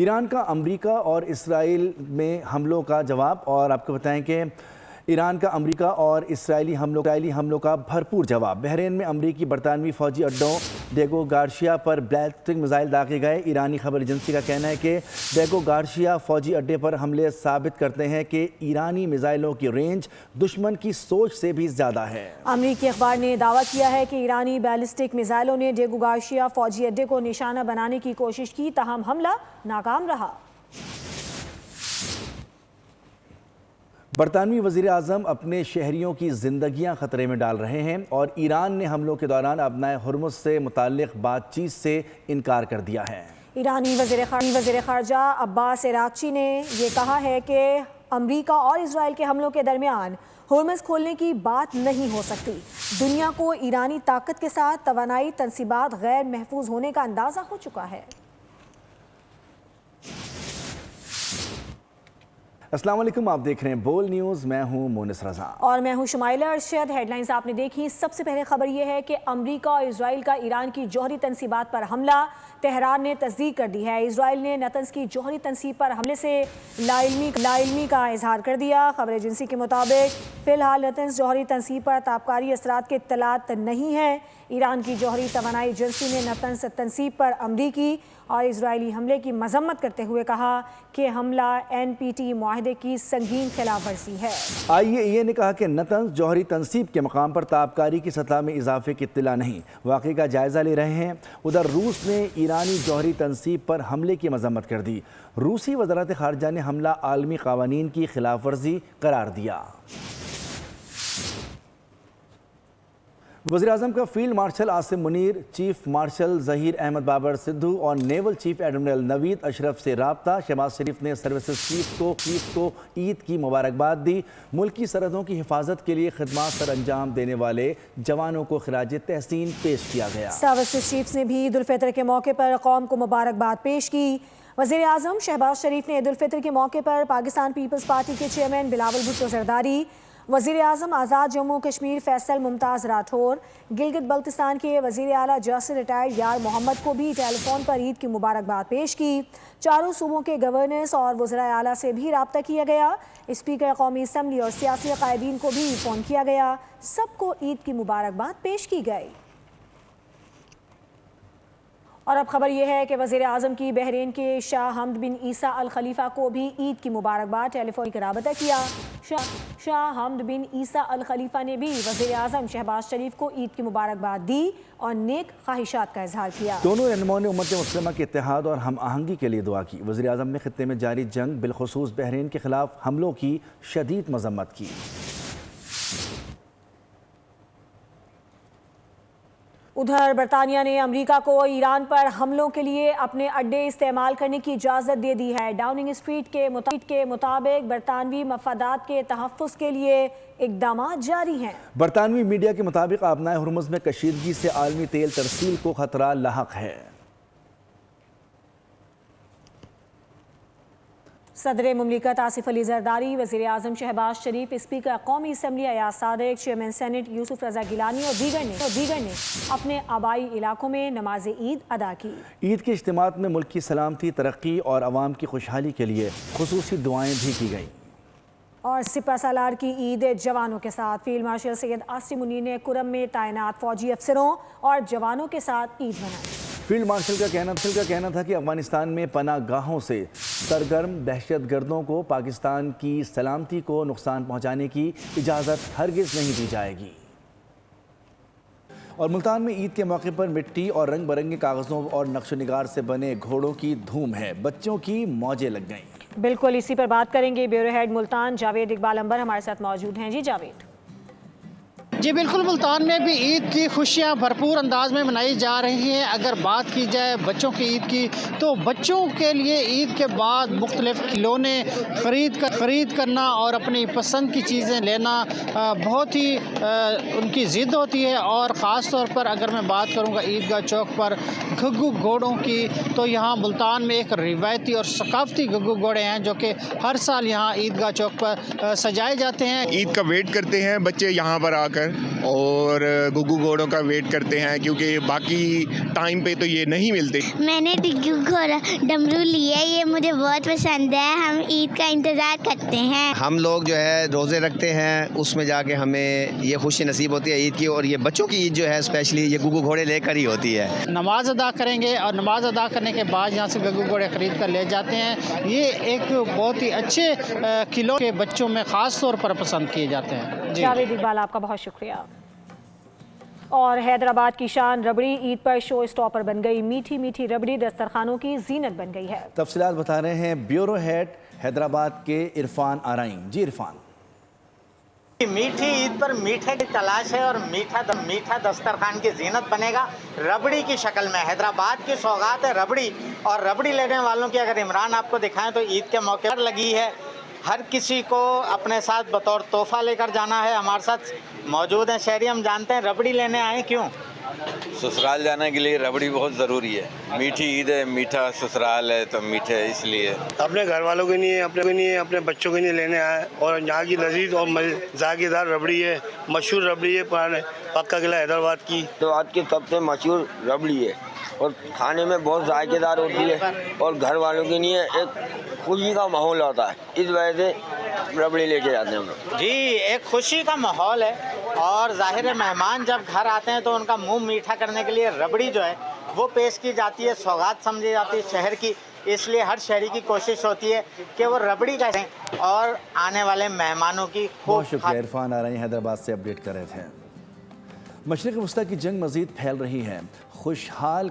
ایران کا امریکہ اور اسرائیل میں حملوں کا جواب، اور آپ کو بتائیں کہ ایران کا امریکہ اور اسرائیلی حملوں کا بھرپور جواب۔ بحرین میں امریکی برطانوی فوجی اڈوں ڈیگو گارشیا پر بیلسٹک میزائل داغے گئے۔ ایرانی خبر ایجنسی کا کہنا ہے کہ ڈیگو گارشیا فوجی اڈے پر حملے ثابت کرتے ہیں کہ ایرانی میزائلوں کی رینج دشمن کی سوچ سے بھی زیادہ ہے۔ امریکی اخبار نے دعویٰ کیا ہے کہ ایرانی بیلسٹک میزائلوں نے ڈیگو گارشیا فوجی اڈے کو نشانہ بنانے کی کوشش کی، تاہم حملہ ناکام رہا۔ برطانوی وزیر اعظم اپنے شہریوں کی زندگیاں خطرے میں ڈال رہے ہیں، اور ایران نے حملوں کے دوران ابنائے ہرمز سے متعلق بات چیت سے انکار کر دیا ہے۔ ایرانی وزیر خارجہ عباس عراقچی نے یہ کہا ہے کہ امریکہ اور اسرائیل کے حملوں کے درمیان ہرمز کھولنے کی بات نہیں ہو سکتی۔ دنیا کو ایرانی طاقت کے ساتھ توانائی تنصیبات غیر محفوظ ہونے کا اندازہ ہو چکا ہے۔ السلام علیکم، آپ دیکھ رہے ہیں بول نیوز، میں ہوں مونس رضا اور میں ہوں شمائلہ ارشد۔ ہیڈ لائنز آپ نے دیکھی۔ سب سے پہلے خبر یہ ہے کہ امریکہ اور اسرائیل کا ایران کی جوہری تنصیبات پر حملہ، تہران نے تصدیق کر دی ہے۔ اسرائیل نے نتنز کی جوہری تنصیب پر حملے سے لاعلمی کا اظہار کر دیا۔ خبر ایجنسی کے مطابق فی الحال نتنز جوہری تنصیب پر تابکاری اثرات کے اطلاعات نہیں ہیں۔ ایران کی جوہری توانائی ایجنسی نے نتنز تنصیب پر امریکی اور اسرائیلی حملے کی مذمت کرتے ہوئے کہا کہ حملہ NPT معاہدے کی سنگین خلاف ورزی ہے۔ IAEA نے کہا کہ نتنز جوہری تنصیب کے مقام پر تابکاری کی سطح میں اضافے کی اطلاع نہیں، واقعے کا جائزہ لے رہے ہیں۔ ادھر روس نے ایرانی جوہری تنصیب پر حملے کی مذمت کر دی۔ روسی وزارت خارجہ نے حملہ عالمی قوانین کی خلاف ورزی قرار دیا۔ وزیراعظم کا field marshal Asim Munir, chief marshal Zaheer Ahmed Babar Sidhu اور نیول چیف ایڈمرل نوید اشرف سے رابطہ۔ شہباز شریف نے سروسز چیف کو عید کی مبارکباد دی۔ ملکی سرحدوں کی حفاظت کے لیے خدمات سر انجام دینے والے جوانوں کو خراج تحسین پیش کیا گیا۔ سروسز چیف نے بھی عید الفطر کے موقع پر قوم کو مبارکباد پیش کی۔ وزیر اعظم شہباز شریف نے عید الفطر کے موقع پر پاکستان پیپلز پارٹی کے چیئرمین بلاول بھٹو زرداری، وزیر اعظم آزاد جموں کشمیر فیصل ممتاز راٹھور، گلگت بلتستان کے وزیر اعلیٰ جسٹس ریٹائرڈ یار محمد کو بھی ٹیلی فون پر عید کی مبارکباد پیش کی۔ چاروں صوبوں کے گورنرز اور وزراء اعلیٰ سے بھی رابطہ کیا گیا۔ اسپیکر قومی اسمبلی اور سیاسی قائدین کو بھی فون کیا گیا۔ سب کو عید کی مبارکباد پیش کی گئی۔ اور اب خبر یہ ہے کہ وزیر اعظم کی بحرین کے شاہ حمد بن عیسیٰ الخلیفہ کو بھی عید کی مبارکباد، ٹیلی فونک رابطہ کیا۔ شاہ حمد بن عیسیٰ الخلیفہ نے بھی وزیر اعظم شہباز شریف کو عید کی مبارکباد دی اور نیک خواہشات کا اظہار کیا۔ دونوں رہنماؤں نے امت مسلمہ کے اتحاد اور ہم آہنگی کے لیے دعا کی۔ وزیر اعظم نے خطے میں جاری جنگ، بالخصوص بحرین کے خلاف حملوں کی شدید مذمت کی۔ ادھر برطانیہ نے امریکہ کو ایران پر حملوں کے لیے اپنے اڈے استعمال کرنے کی اجازت دے دی ہے۔ ڈاؤننگ اسٹریٹ کے مطابق برطانوی مفادات کے تحفظ کے لیے اقدامات جاری ہیں۔ برطانوی میڈیا کے مطابق آبنائے ہرمز میں کشیدگی سے عالمی تیل ترسیل کو خطرہ لاحق ہے۔ صدر مملکت آصف علی زرداری، وزیر اعظم شہباز شریف، اسپیکر قومی assembly Ayaz Sadiq, chairman senate یوسف رضا گیلانی اور دیگر نے اپنے آبائی علاقوں میں نماز عید ادا کی۔ عید کے اجتماعات میں ملک کی سلامتی، ترقی اور عوام کی خوشحالی کے لیے خصوصی دعائیں بھی کی گئیں۔ اور سپہ سالار کی عید جوانوں کے ساتھ فیلڈ مارشل سید عاصم منیر نے کرم میں تعینات فوجی افسروں اور جوانوں کے ساتھ عید منائی۔ فیلڈ مارشل کا کہنا تھا کہ افغانستان میں پناہ گاہوں سے سرگرم دہشت گردوں کو پاکستان کی سلامتی کو نقصان پہنچانے کی اجازت ہرگز نہیں دی جائے گی۔ اور ملتان میں عید کے موقع پر مٹی اور رنگ برنگے کاغذوں اور نقش و نگار سے بنے گھوڑوں کی دھوم ہے۔ بچوں کی موجیں لگ گئیں۔ بالکل، اسی پر بات کریں گے۔ بیورو ہیڈ ملتان جاوید اقبال انبر ہمارے ساتھ موجود ہیں۔ جی جاوید۔ جی بالکل، ملتان میں بھی عید کی خوشیاں بھرپور انداز میں منائی جا رہی ہیں۔ اگر بات کی جائے بچوں کی عید کی تو بچوں کے لیے عید کے بعد مختلف کھلونے خرید کرنا اور اپنی پسند کی چیزیں لینا بہت ہی ان کی ضد ہوتی ہے۔ اور خاص طور پر اگر میں بات کروں گا عیدگاہ چوک پر گھگو گھوڑوں کی، تو یہاں ملتان میں ایک روایتی اور ثقافتی گھگو گھوڑے ہیں جو کہ ہر سال یہاں عیدگاہ چوک پر سجائے جاتے ہیں۔ عید کا ویٹ کرتے ہیں بچے یہاں پر آ کر اور گگو گھوڑوں کا ویٹ کرتے ہیں کیونکہ باقی ٹائم پہ تو یہ نہیں ملتے. میں نے گگو گھوڑا ڈمرو لیا ہے, یہ مجھے بہت پسند ہے. ہم عید کا انتظار کرتے ہیں. ہم لوگ جو ہے روزے رکھتے ہیں, اس میں جا کے ہمیں یہ خوشی نصیب ہوتی ہے عید کی, اور یہ بچوں کی عید جو ہے اسپیشلی یہ گگو گھوڑے لے کر ہی ہوتی ہے. نماز ادا کریں گے اور نماز ادا کرنے کے بعد یہاں سے گگو گھوڑے خرید کر لے جاتے ہیں. یہ ایک بہت ہی اچھے کھلونے کے بچوں میں خاص طور پر پسند کیے جاتے ہیں. جاوید اقبال آپ کا بہت شکریہ. اور حیدرآباد کی شان ربڑی عید پر شو اسٹاپر بن گئی. میٹھی میٹھی ربڑی دسترخوانوں کی زینت بن گئی ہے. تفصیلات بتا رہے ہیں بیورو ہیڈ حیدرآباد کے عرفان آرائیں. جی عرفان. میٹھی عید پر میٹھے کی تلاش ہے اور میٹھا دسترخوان کی زینت بنے گا ربڑی کی شکل میں. حیدرآباد کی سوغات ہے ربڑی, اور ربڑی لینے والوں کی اگر عمران آپ کو دکھائیں تو عید کے موقع پر لگی ہے. ہر کسی کو اپنے ساتھ بطور تحفہ لے کر جانا ہے. ہمارے ساتھ موجود ہیں شہری, ہم جانتے ہیں ربڑی لینے آئے کیوں؟ سسرال جانے کے لیے ربڑی بہت ضروری ہے. میٹھی عید ہے, میٹھا سسرال ہے تو میٹھے اس لیے. اپنے گھر والوں کے لیے, اپنے بچوں کے لیے لینے آئے, اور یہاں کی لذیذ اور ذائقے دار ربڑی ہے, مشہور ربڑی ہے پرانے پکا قلعہ حیدرآباد کی. حیدرآباد کی سب سے مشہور ربڑی ہے اور کھانے میں بہت ذائقے دار ہوتی ہے, اور گھر والوں کے لیے ایک خوشی کا ماحول ہوتا ہے. اس وجہ سے ربڑی لے کے جاتے ہیں ہم لوگ. جی ایک خوشی کا ماحول ہے, اور ظاہر ہے مہمان جب گھر آتے ہیں تو ان کا منہ میٹھا کرنے کے لیے ربڑی جو ہے وہ پیش کی جاتی ہے, سوغات سمجھی جاتی ہے شہر کی. اس لیے ہر شہری کی کوشش ہوتی ہے کہ وہ ربڑی کا اور آنے والے مہمانوں کی بہت شکریہ عرفان آرائیں حیدرآباد سے اپڈیٹ کر رہے تھے. مشرق وسطی کی جنگ مزید پھیل رہی ہے, خوشحال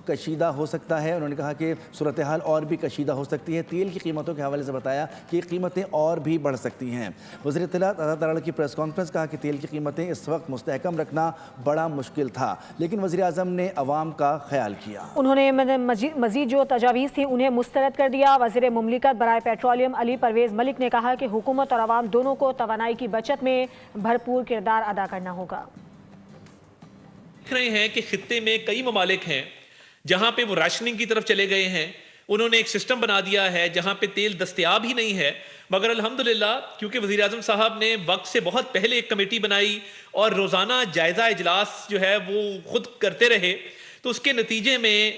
کشیدہ ہو سکتا ہے. انہوں نے کہا کہ صورتحال اور بھی کشیدہ ہو سکتی ہے. تیل کی قیمتوں کے حوالے سے بتایا کہ قیمتیں اور بھی بڑھ سکتی ہیں. وزیر اطلاعات عطا ترال کی پریس کانفرنس کہا کہ تیل کی قیمتیں اس وقت مستحکم رکھنا بڑا مشکل تھا, لیکن وزیر اعظم نے عوام کا خیال کیا. انہوں نے مزید جو تجاویز تھیں انہیں مسترد کر دیا. وزیر مملکت برائے پیٹرولیم علی پرویز ملک نے کہا کہ حکومت اور عوام دونوں کو توانائی کی بچت میں بھرپور کردار ادا کرنا ہوگا. دیکھ رہے ہیں کہ خطے میں کئی ممالک ہیں جہاں پہ وہ راشننگ کی طرف چلے گئے ہیں. انہوں نے ایک سسٹم بنا دیا ہے جہاں پہ تیل دستیاب ہی نہیں ہے, مگر الحمدللہ کیونکہ وزیر اعظم صاحب نے وقت سے بہت پہلے ایک کمیٹی بنائی اور روزانہ جائزہ اجلاس جو ہے وہ خود کرتے رہے, تو اس کے نتیجے میں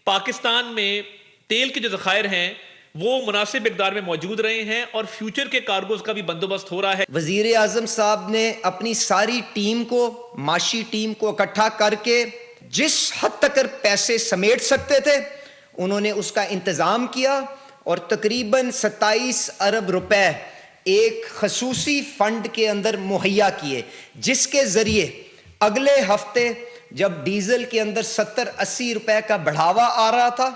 پاکستان میں تیل کے جو ذخائر ہیں وہ مناسب مقدار میں موجود رہے ہیں, اور فیوچر کے کارگوز کا بھی بندوبست ہو رہا ہے. وزیر اعظم صاحب نے اپنی ساری ٹیم کو, معاشی ٹیم کو اکٹھا کر کے جس حد تک پیسے سمیٹ سکتے تھے انہوں نے اس کا انتظام کیا, اور تقریباً 27 ارب روپے ایک خصوصی فنڈ کے اندر مہیا کیے, جس کے ذریعے اگلے ہفتے جب ڈیزل کے اندر 70-80 روپے کا بڑھاوا آ رہا تھا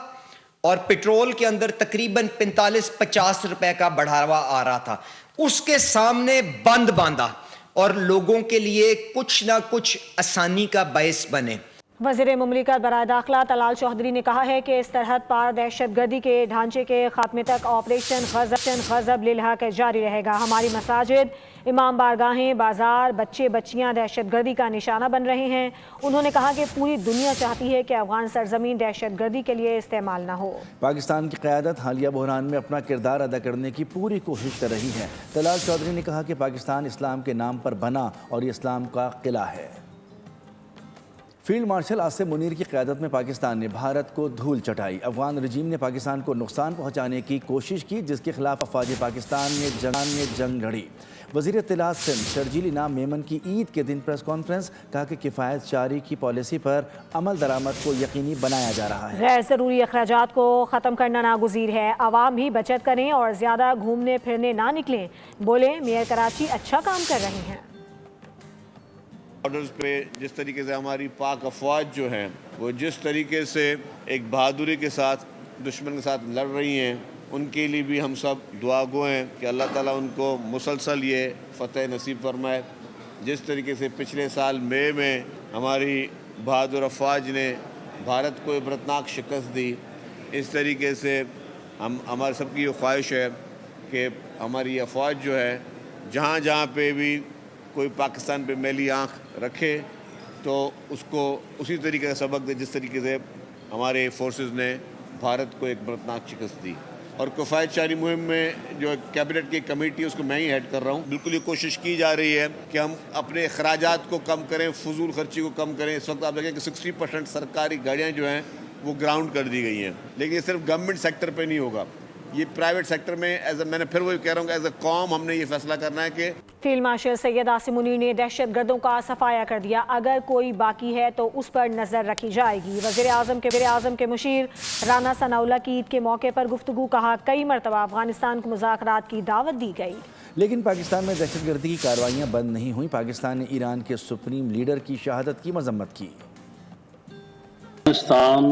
اور پیٹرول کے اندر تقریباً 45-50 روپے کا بڑھاوا آ رہا تھا, اس کے سامنے بند باندھا اور لوگوں کے لیے کچھ نہ کچھ آسانی کا باعث بنے. وزیر مملکت برائے داخلہ طلال چودھری نے کہا ہے کہ سرحد پار دہشت گردی کے ڈھانچے کے خاتمے تک آپریشن غضب للحق جاری رہے گا. ہماری مساجد, امام بارگاہیں, بازار, بچے بچیاں دہشت گردی کا نشانہ بن رہے ہیں. انہوں نے کہا کہ پوری دنیا چاہتی ہے کہ افغان سرزمین دہشت گردی کے لیے استعمال نہ ہو. پاکستان کی قیادت حالیہ بحران میں اپنا کردار ادا کرنے کی پوری کوشش کر رہی ہے. طلال چودھری نے کہا کہ پاکستان اسلام کے نام پر بنا اور یہ اسلام کا قلعہ ہے. فیلڈ مارشل آصف منیر کی قیادت میں پاکستان نے بھارت کو دھول چٹائی. افغان رجیم نے پاکستان کو نقصان پہنچانے کی کوشش کی, جس کے خلاف افواج پاکستان نے جنگ لڑی. وزیر اطلاعات سندھ شرجیل انعام میمن کی عید کے دن پریس کانفرنس, کہا کہ کفایت جاری کی پالیسی پر عمل درآمد کو یقینی بنایا جا رہا ہے. غیر ضروری اخراجات کو ختم کرنا ناگزیر ہے. عوام بھی بچت کریں اور زیادہ گھومنے پھرنے نہ نکلیں. بولے میئر کراچی اچھا کام کر رہے ہیں. بارڈرز پہ جس طریقے سے ہماری پاک افواج جو ہیں وہ جس طریقے سے ایک بہادری کے ساتھ دشمن کے ساتھ لڑ رہی ہیں, ان کے لیے بھی ہم سب دعا گو ہیں کہ اللہ تعالیٰ ان کو مسلسل یہ فتح نصیب فرمائے. جس طریقے سے پچھلے سال مئی میں ہماری بہادر افواج نے بھارت کو عبرتناک شکست دی, اس طریقے سے ہمارے سب کی یہ خواہش ہے کہ ہماری افواج جو ہے جہاں جہاں پہ بھی کوئی پاکستان پہ میلی آنکھ رکھے تو اس کو اسی طریقے کا سبق دے جس طریقے سے ہمارے فورسز نے بھارت کو ایک عبرتناک شکست دی. اور کفایت شعری مہم میں جو کیبنٹ کی کمیٹی ہے اس کو میں ہی ہیڈ کر رہا ہوں. بالکل یہ کوشش کی جا رہی ہے کہ ہم اپنے اخراجات کو کم کریں, فضول خرچی کو کم کریں. اس وقت آپ دیکھیں کہ 60% سرکاری گاڑیاں جو ہیں وہ گراؤنڈ کر دی گئی ہیں, لیکن یہ صرف گورنمنٹ سیکٹر پہ نہیں ہوگا, یہ پرائیویٹ سیکٹر میں میں نے پھر وہی کہہ رہا ہوں کہ ایز اے قوم ہم نے یہ فیصلہ کرنا ہے کہ فیلڈ مارشل سید عاصم منیر نے دہشت گردوں کا صفایا کر دیا, اگر کوئی باقی ہے تو اس پر نظر رکھی جائے گی. وزیر اعظم کے مشیر رانا ثناءاللہ کی عید کے موقع پر گفتگو, کہا کئی مرتبہ افغانستان کو مذاکرات کی دعوت دی گئی, لیکن پاکستان میں دہشت گردی کی کارروائیاں بند نہیں ہوئیں. پاکستان نے ایران کے سپریم لیڈر کی شہادت کی مذمت کی. پاکستان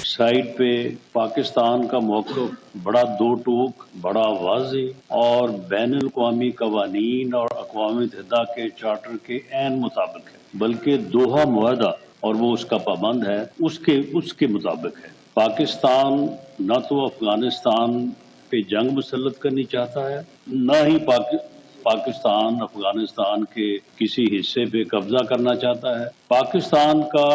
سائٹ پہ پاکستان کا موقف بڑا دو ٹوک, بڑا واضح اور بین الاقوامی قوانین اور اقوام متحدہ کے چارٹر کے عین مطابق ہے, بلکہ دوحہ معاہدہ اور وہ اس کا پابند ہے اس کے مطابق ہے. پاکستان نہ تو افغانستان پہ جنگ مسلط کرنی چاہتا ہے, نہ ہی پاکستان افغانستان کے کسی حصے پہ قبضہ کرنا چاہتا ہے. پاکستان کا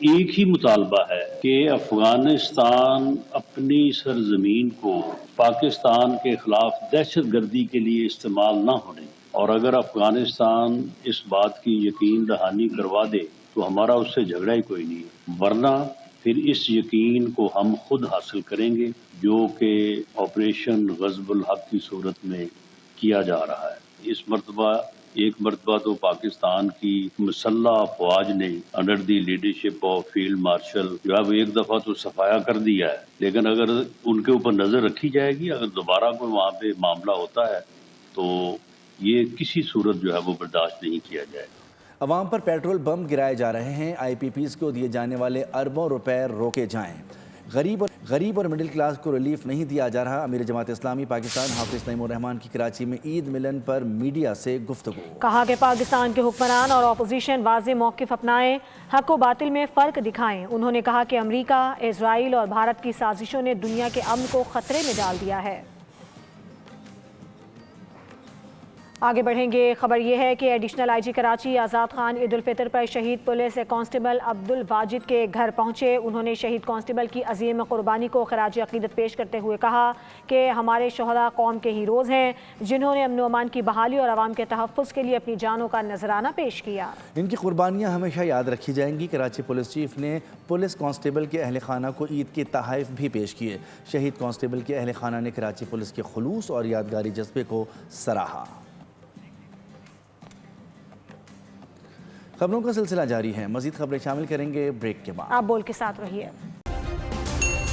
ایک ہی مطالبہ ہے کہ افغانستان اپنی سرزمین کو پاکستان کے خلاف دہشت گردی کے لیے استعمال نہ ہونے, اور اگر افغانستان اس بات کی یقین دہانی کروا دے تو ہمارا اس سے جھگڑا ہی کوئی نہیں, ورنہ پھر اس یقین کو ہم خود حاصل کریں گے جو کہ آپریشن غضب الحق کی صورت میں کیا جا رہا ہے. اس مرتبہ ایک مرتبہ تو پاکستان کی مسلح افواج نے under the leadership of field marshal جو ہے ایک دفعہ تو صفایا کر دیا ہے, لیکن اگر ان کے اوپر نظر رکھی جائے گی, اگر دوبارہ کوئی وہاں پہ معاملہ ہوتا ہے تو یہ کسی صورت جو ہے وہ برداشت نہیں کیا جائے گا. عوام پر پیٹرول بم گرائے جا رہے ہیں, آئی پی پیز کو دیے جانے والے اربوں روپے روکے جائیں. غریب اور مڈل کلاس کو ریلیف نہیں دیا جا رہا. امیر جماعت اسلامی پاکستان حافظ نعیم الرحمان کی کراچی میں عید ملن پر میڈیا سے گفتگو, کہا کہ پاکستان کے حکمران اور اپوزیشن واضح موقف اپنائیں, حق و باطل میں فرق دکھائیں. انہوں نے کہا کہ امریکہ, اسرائیل اور بھارت کی سازشوں نے دنیا کے امن کو خطرے میں ڈال دیا ہے. آگے بڑھیں گے. خبر یہ ہے کہ ایڈیشنل آئی جی کراچی آزاد خان عید الفطر پر شہید پولیس کانسٹیبل عبد الواجد کے گھر پہنچے. انہوں نے شہید کانسٹیبل کی عظیم قربانی کو خراج عقیدت پیش کرتے ہوئے کہا کہ ہمارے شہداء قوم کے ہیروز ہیں جنہوں نے امن و امان کی بحالی اور عوام کے تحفظ کے لیے اپنی جانوں کا نذرانہ پیش کیا. ان کی قربانیاں ہمیشہ یاد رکھی جائیں گی. کراچی پولیس چیف نے پولیس کانسٹیبل کے اہل خانہ کو عید کے تحائف بھی پیش کیے. شہید کانسٹیبل کے اہل خانہ نے کراچی پولیس کے خلوص اور یادگاری جذبے کو سراہا. خبروں کا سلسلہ جاری ہے, مزید خبریں شامل کریں گے بریک کے بعد. آپ بول کے ساتھ رہیے.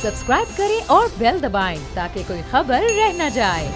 سبسکرائب کریں اور بیل دبائیں تاکہ کوئی خبر رہ نہ جائے.